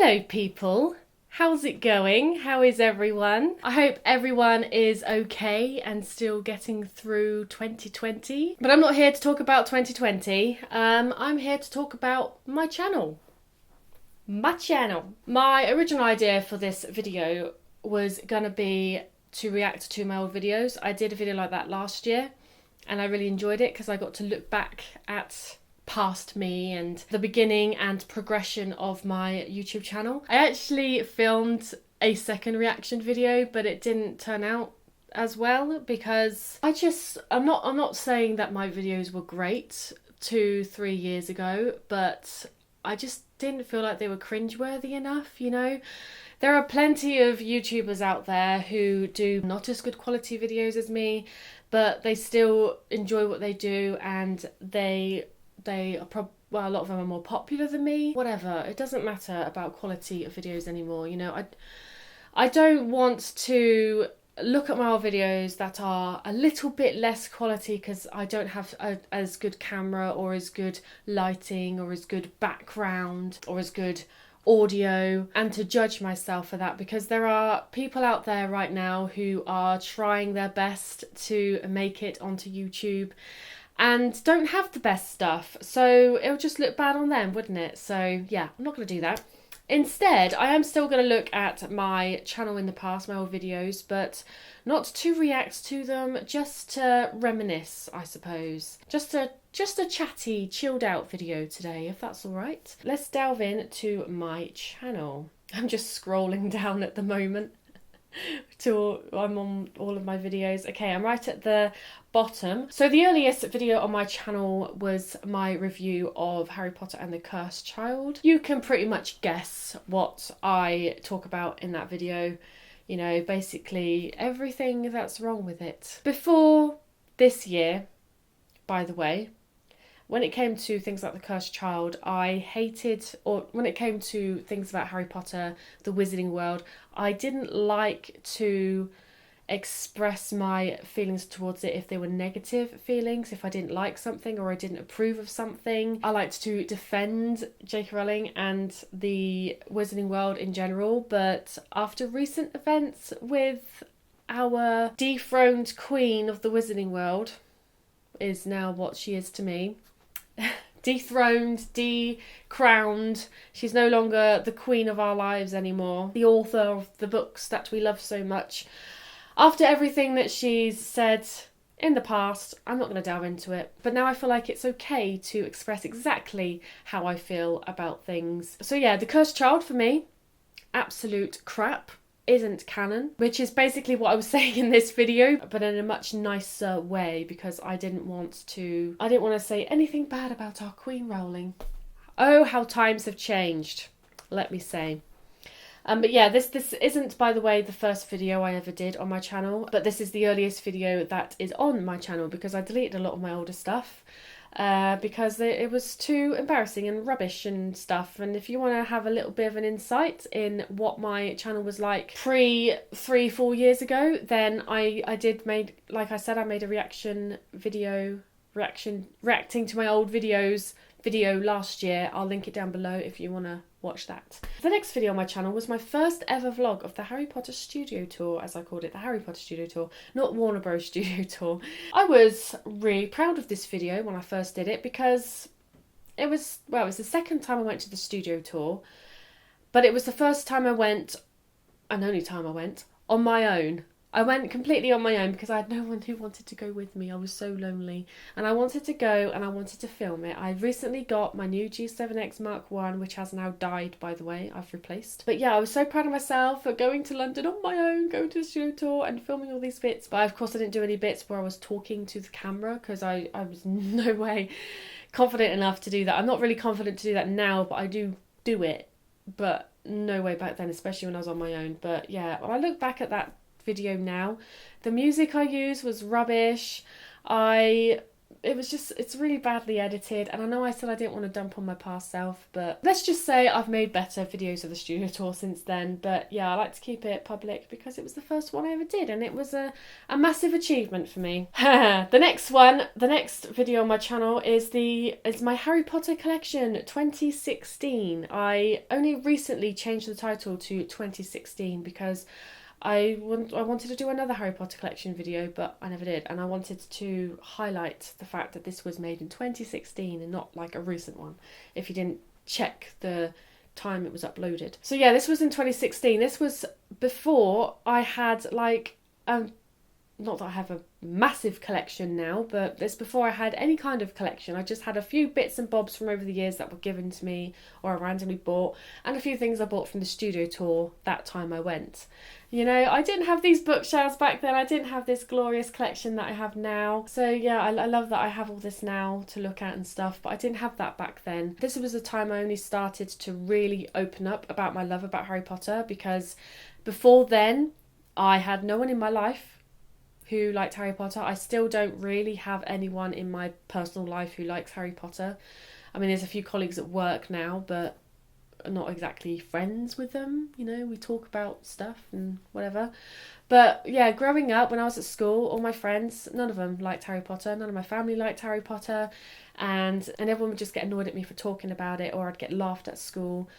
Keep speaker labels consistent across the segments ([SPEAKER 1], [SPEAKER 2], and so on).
[SPEAKER 1] Hello people, how's it going? How is everyone? I hope everyone is okay and still getting through 2020. But I'm not here to talk about 2020, I'm here to talk about my channel. My original idea for this video was gonna be to react to my old videos. I did a video like that last year and I really enjoyed it because I got to look back at past me and the beginning and progression of my YouTube channel. I actually filmed a second reaction video, but it didn't turn out as well because I'm not saying that my videos were great 2-3 years ago, but I just didn't feel like they were cringeworthy enough, you know? There are plenty of YouTubers out there who do not as good quality videos as me, but they still enjoy what they do and they are well, a lot of them are more popular than me. Whatever, it doesn't matter about quality of videos anymore, you know. I don't want to look at my old videos that are a little bit less quality because I don't have as good camera or as good lighting or as good background or as good audio, and to judge myself for that, because there are people out there right now who are trying their best to make it onto YouTube and don't have the best stuff, so it'll just look bad on them, wouldn't it? So yeah, I'm not going to do that. Instead, I am still going to look at my channel in the past, my old videos, but not to react to them, just to reminisce, I suppose. Just a chatty, chilled out video today, if that's all right. Let's delve into my channel. I'm just scrolling down at the moment. I'm on all of my videos. Okay, I'm right at the bottom. So the earliest video on my channel was my review of Harry Potter and the Cursed Child. You can pretty much guess what I talk about in that video. You know, basically everything that's wrong with it. Before this year, by the way, when it came to things like The Cursed Child, I hated, or when it came to things about Harry Potter, the Wizarding World, I didn't like to express my feelings towards it if they were negative feelings, if I didn't like something or I didn't approve of something. I liked to defend J.K. Rowling and the Wizarding World in general, but after recent events with our dethroned queen of the Wizarding World, is now what she is to me, dethroned, decrowned. She's no longer the queen of our lives anymore, the author of the books that we love so much. After everything that she's said in the past, I'm not going to delve into it, but now I feel like it's okay to express exactly how I feel about things. So yeah, The Cursed Child for me, absolute crap. Isn't canon, which is basically what I was saying in this video, but in a much nicer way, because I didn't want to say anything bad about our Queen Rowling. Oh, how times have changed, let me say. But yeah, this isn't, by the way, the first video I ever did on my channel, but this is the earliest video that is on my channel because I deleted a lot of my older stuff. Because it was too embarrassing and rubbish and stuff. And if you want to have a little bit of an insight in what my channel was like pre 3-4 years ago, then I made a reaction video reacting to my old videos video last year. I'll link it down below if you want to watch that. The next video on my channel was my first ever vlog of the Harry Potter Studio Tour, as I called it, the Harry Potter Studio Tour, not Warner Bros Studio Tour. I was really proud of this video when I first did it because it was the second time I went to the studio tour, but it was the first time I went, and only time I went, on my own. I went completely on my own because I had no one who wanted to go with me. I was so lonely and I wanted to go and I wanted to film it. I recently got my new G7X Mark I, which has now died, by the way. I've replaced. But yeah, I was so proud of myself for going to London on my own, going to the studio tour and filming all these bits. But of course I didn't do any bits where I was talking to the camera because I was no way confident enough to do that. I'm not really confident to do that now, but I do it. But no way back then, especially when I was on my own. But yeah, when I look back at that video now, the music I used was rubbish. I it's really badly edited, and I know I said I didn't want to dump on my past self, but let's just say I've made better videos of the studio tour since then. But yeah, I like to keep it public because it was the first one I ever did, and it was a massive achievement for me. The next video on my channel is my Harry Potter collection 2016. I only recently changed the title to 2016 because I wanted to do another Harry Potter collection video, but I never did, and I wanted to highlight the fact that this was made in 2016 and not like a recent one, if you didn't check the time it was uploaded. So yeah, this was in 2016. This was before I had like, not that I have a massive collection now, but it's before I had any kind of collection. I just had a few bits and bobs from over the years that were given to me or I randomly bought, and a few things I bought from the studio tour that time I went. You know, I didn't have these bookshelves back then. I didn't have this glorious collection that I have now. So yeah, I love that I have all this now to look at and stuff, but I didn't have that back then. This was the time I only started to really open up about my love about Harry Potter, because before then I had no one in my life who liked Harry Potter. I still don't really have anyone in my personal life who likes Harry Potter. I mean, there's a few colleagues at work now, but I'm not exactly friends with them. You know, we talk about stuff and whatever. But yeah, growing up, when I was at school, all my friends, none of them liked Harry Potter. None of my family liked Harry Potter. And everyone would just get annoyed at me for talking about it, or I'd get laughed at school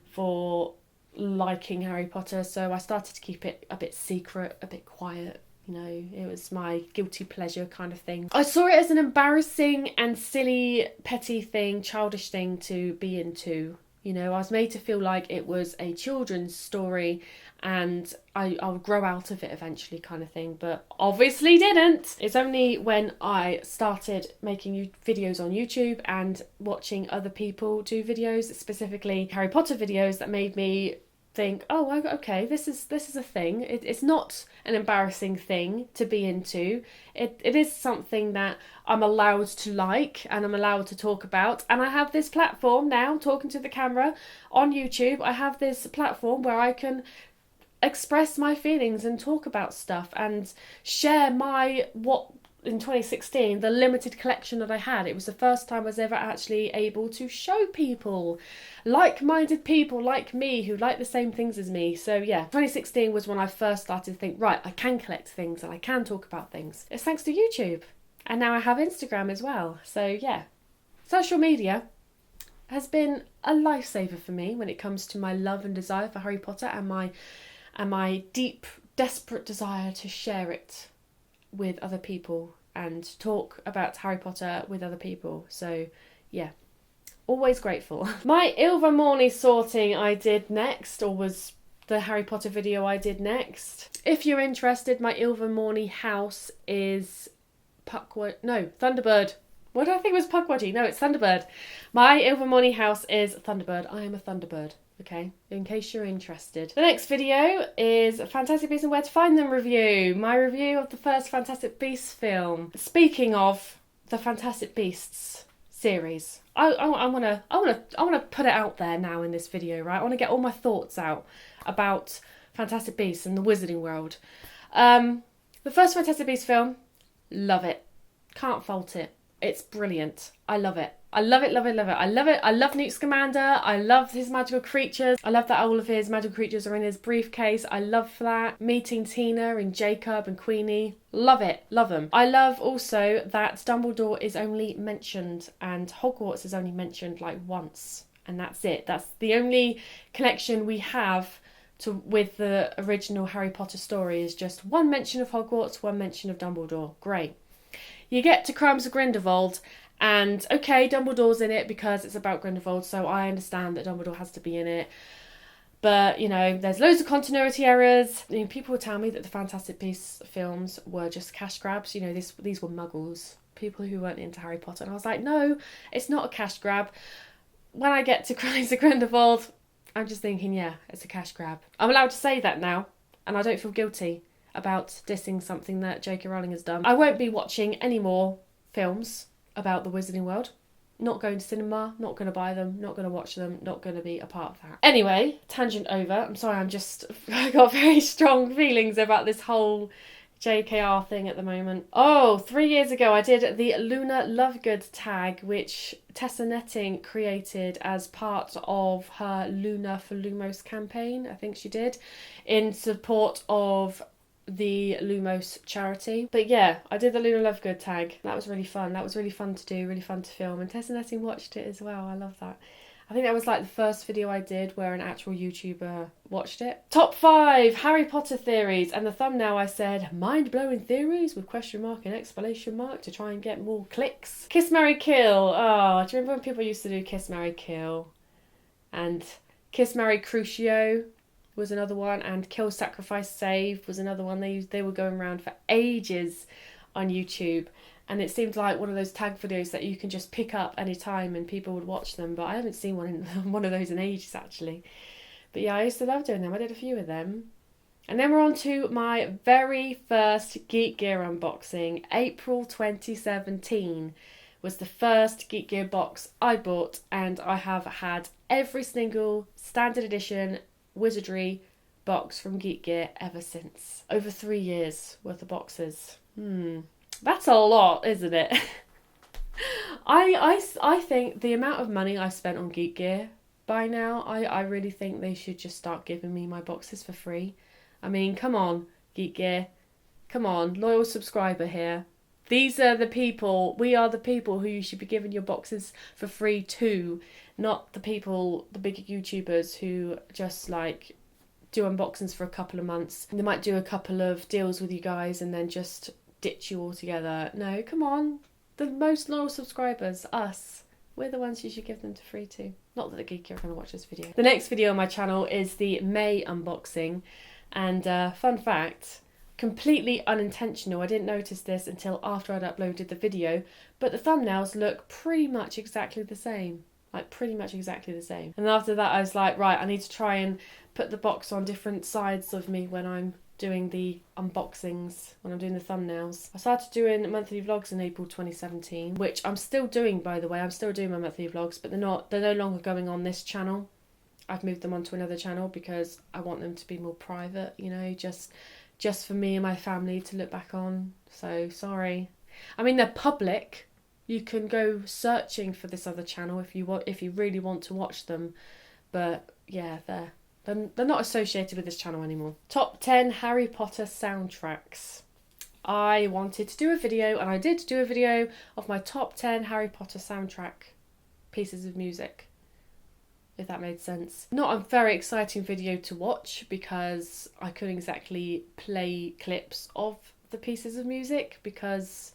[SPEAKER 1] for liking Harry Potter. So I started to keep it a bit secret, a bit quiet. You know, it was my guilty pleasure kind of thing. I saw it as an embarrassing and silly, petty thing, childish thing to be into. You know, I was made to feel like it was a children's story and I'll grow out of it eventually kind of thing, but obviously didn't. It's only when I started making videos on YouTube and watching other people do videos, specifically Harry Potter videos, that made me think, oh, okay, this is a thing. It's not an embarrassing thing to be into. It is something that I'm allowed to like and I'm allowed to talk about. And I have this platform now, talking to the camera on YouTube. I have this platform where I can express my feelings and talk about stuff and share what in 2016, the limited collection that I had. It was the first time I was ever actually able to show people, like-minded people like me who like the same things as me. So yeah, 2016 was when I first started to think, right, I can collect things and I can talk about things. It's thanks to YouTube. And now I have Instagram as well. So yeah, social media has been a lifesaver for me when it comes to my love and desire for Harry Potter and my deep, desperate desire to share it with other people and talk about Harry Potter with other people. So yeah, always grateful. My Ilvermorny sorting I did next, or was the Harry Potter video I did next. If you're interested, my Ilvermorny house is Thunderbird. What did I think was Pukwudgie? No, it's Thunderbird. My Ilvermorny house is Thunderbird. I am a Thunderbird. Okay, in case you're interested. The next video is Fantastic Beasts and Where to Find Them review. My review of the first Fantastic Beasts film. Speaking of the Fantastic Beasts series, I want to put it out there now in this video, right? I want to get all my thoughts out about Fantastic Beasts and the Wizarding World. The first Fantastic Beasts film, love it. Can't fault it. It's brilliant. I love it. I love it, love it, love it. I love it. I love Newt Scamander. I love his magical creatures. I love that all of his magical creatures are in his briefcase. I love that. Meeting Tina and Jacob and Queenie. Love it. Love them. I love also that Dumbledore is only mentioned and Hogwarts is only mentioned like once. And that's it. That's the only connection we have with the original Harry Potter story, is just one mention of Hogwarts, one mention of Dumbledore. Great. You get to Crimes of Grindelwald, and okay, Dumbledore's in it because it's about Grindelwald, so I understand that Dumbledore has to be in it. But, you know, there's loads of continuity errors. You know, people will tell me that the Fantastic Beasts films were just cash grabs. You know, these were muggles, people who weren't into Harry Potter. And I was like, no, it's not a cash grab. When I get to Crimes of Grindelwald, I'm just thinking, yeah, it's a cash grab. I'm allowed to say that now, and I don't feel guilty about dissing something that J.K. Rowling has done. I won't be watching any more films about the Wizarding World. Not going to cinema, not going to buy them, not going to watch them, not going to be a part of that. Anyway, tangent over. I'm sorry, I got very strong feelings about this whole JKR thing at the moment. Oh, 3 years ago I did the Luna Lovegood tag, which Tessa Netting created as part of her Luna for Lumos campaign. I think she did, in support of the Lumos charity. But yeah, I did the Luna Lovegood tag. That was really fun. That was really fun to do, really fun to film. And Tessa Netting watched it as well. I love that. I think that was like the first video I did where an actual YouTuber watched it. Top 5 Harry Potter theories, and the thumbnail I said mind-blowing theories with question mark and exclamation mark to try and get more clicks. Kiss, Marry, Kill. Oh, do you remember when people used to do Kiss, Marry, Kill? And Kiss, Marry, Crucio was another one, and Kill, Sacrifice, Save was another one. They were going around for ages on YouTube. And it seemed like one of those tag videos that you can just pick up any time and people would watch them. But I haven't seen one of those in ages, actually. But yeah, I used to love doing them. I did a few of them. And then we're on to my very first Geek Gear unboxing. April 2017 was the first Geek Gear box I bought. And I have had every single standard edition Wizardry box from Geek Gear ever since. Over 3 years worth of boxes. That's a lot, isn't it? I think the amount of money I spent on Geek Gear by now, I really think they should just start giving me my boxes for free. I mean, come on, Geek Gear. Come on, loyal subscriber here. These are the people, we are the people who you should be giving your boxes for free to, not the people, the big YouTubers who just like do unboxings for a couple of months. And they might do a couple of deals with you guys and then just ditch you all together. No, come on. The most loyal subscribers, us. We're the ones you should give them to free to. Not that the geeky are going to watch this video. The next video on my channel is the May unboxing. And fun fact, completely unintentional. I didn't notice this until after I'd uploaded the video. But the thumbnails look pretty much exactly the same. Like pretty much exactly the same. And after that I was like, right, I need to try and put the box on different sides of me when I'm doing the unboxings, when I'm doing the thumbnails. I started doing monthly vlogs in April 2017, which I'm still doing, by the way. I'm still doing my monthly vlogs, but they're no longer going on this channel. I've moved them onto another channel because I want them to be more private, you know, just for me and my family to look back on. So sorry. I mean, they're public. You can go searching for this other channel if you really want to watch them. But yeah, they're not associated with this channel anymore. Top 10 Harry Potter soundtracks. I wanted to do a video, and I did do a video of my top 10 Harry Potter soundtrack pieces of music, if that made sense. Not a very exciting video to watch because I couldn't exactly play clips of the pieces of music because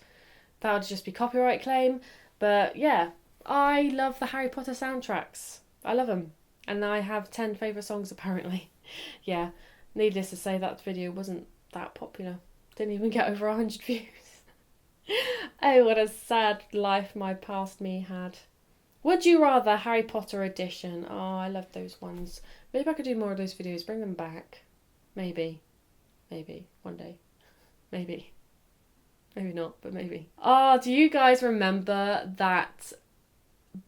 [SPEAKER 1] that would just be copyright claim. But yeah, I love the Harry Potter soundtracks. I love them. And I have 10 favourite songs apparently. Yeah, needless to say that video wasn't that popular. Didn't even get over 100 views. Oh, what a sad life my past me had. Would you rather Harry Potter edition? Oh, I love those ones. Maybe I could do more of those videos, bring them back. Maybe. Maybe. One day. Maybe. Maybe not, but maybe. Oh, do you guys remember that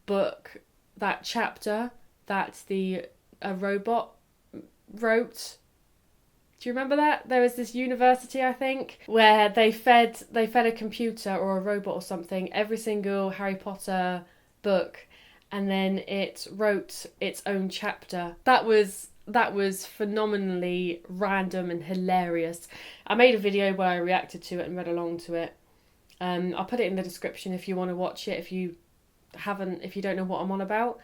[SPEAKER 1] book, that chapter that the robot wrote? Do you remember that? There was this university, I think, where they fed a computer or a robot or something every single Harry Potter book, and then it wrote its own chapter. That was phenomenally random and hilarious. I made a video where I reacted to it and read along to it. I'll put it in the description if you want to watch it, if you don't know what I'm on about.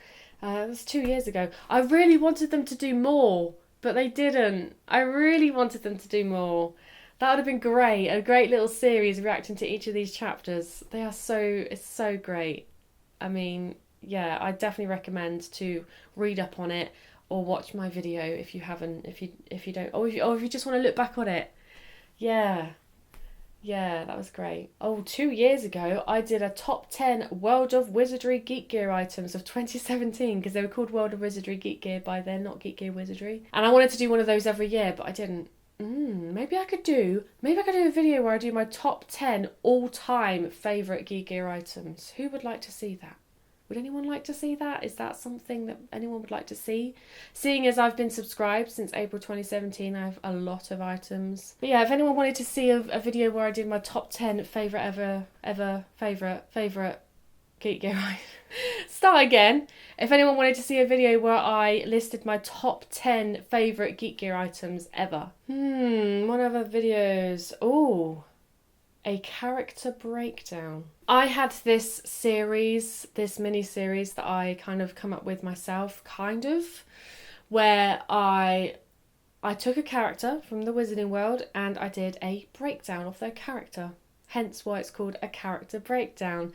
[SPEAKER 1] It was 2 years ago. I really wanted them to do more, but they didn't. I really wanted them to do more. That would have been great. A great little series reacting to each of these chapters. It's so great. I mean, yeah, I definitely recommend to read up on it or watch my video if you haven't, if you don't, or if you just want to look back on it. Yeah, that was great. Oh, 2 years ago, I did a top 10 World of Wizardry Geek Gear items of 2017 because they were called World of Wizardry Geek Gear by then, not Geek Gear Wizardry. And I wanted to do one of those every year, but I didn't. Maybe I could do a video where I do my top 10 all-time favourite Geek Gear items. Who would like to see that? Would anyone like to see that? Is that something that anyone would like to see? Seeing as I've been subscribed since April 2017, I have a lot of items. But yeah, if anyone wanted to see a video where I did my top 10 favourite favourite Geek Gear items. Start again. If anyone wanted to see a video where I listed my top 10 favourite Geek Gear items ever. What other videos? Oh, a character breakdown. I had this series, this mini-series that I kind of come up with myself, where I took a character from the Wizarding World and I did a breakdown of their character. Hence why it's called a character breakdown.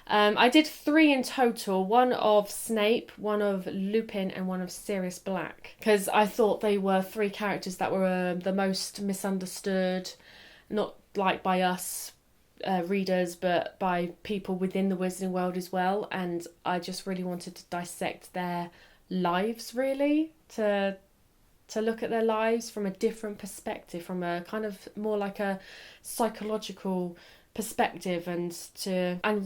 [SPEAKER 1] I did 3 in total, one of Snape, one of Lupin and one of Sirius Black. Because I thought they were 3 characters that were the most misunderstood, not like by us readers, but by people within the Wizarding World as well. And I just really wanted to dissect their lives, really, to look at their lives from a different perspective, from a kind of more like a psychological perspective, and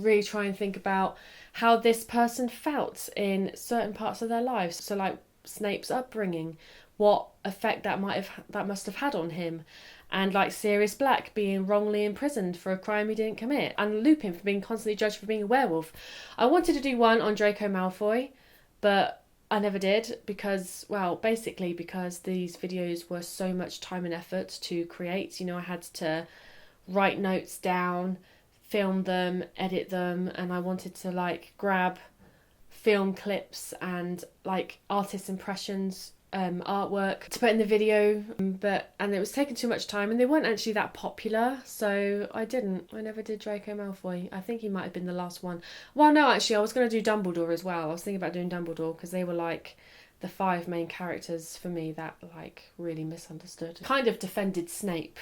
[SPEAKER 1] really try and think about how this person felt in certain parts of their lives. So like Snape's upbringing, what effect that must have had on him, and like Sirius Black being wrongly imprisoned for a crime he didn't commit, and Lupin for being constantly judged for being a werewolf. I wanted to do one on Draco Malfoy, but I never did because these videos were so much time and effort to create. You know, I had to write notes down, film them, edit them, and I wanted to like grab film clips and like artist impressions, artwork to put in the video, and it was taking too much time and they weren't actually that popular, so I never did Draco Malfoy. I think he might have been the last one. Well, no, actually I was going to do Dumbledore as well. I was thinking about doing Dumbledore because they were like the 5 main characters for me that like really misunderstood. Kind of defended Snape,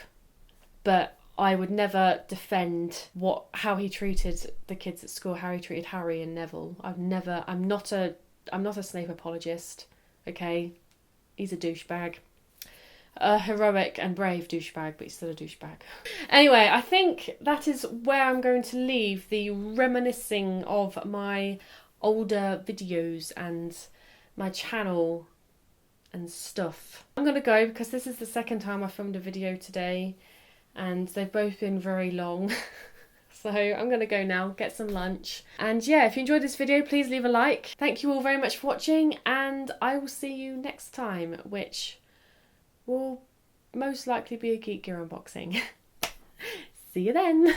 [SPEAKER 1] but I would never defend how he treated the kids at school, how he treated Harry and Neville. I'm not a Snape apologist, okay? He's a douchebag. A heroic and brave douchebag, but he's still a douchebag. Anyway, I think that is where I'm going to leave the reminiscing of my older videos and my channel and stuff. I'm going to go because this is the second time I filmed a video today and they've both been very long. So I'm going to go now, get some lunch. And yeah, if you enjoyed this video, please leave a like. Thank you all very much for watching, and I will see you next time, which will most likely be a Geek Gear unboxing. See you then.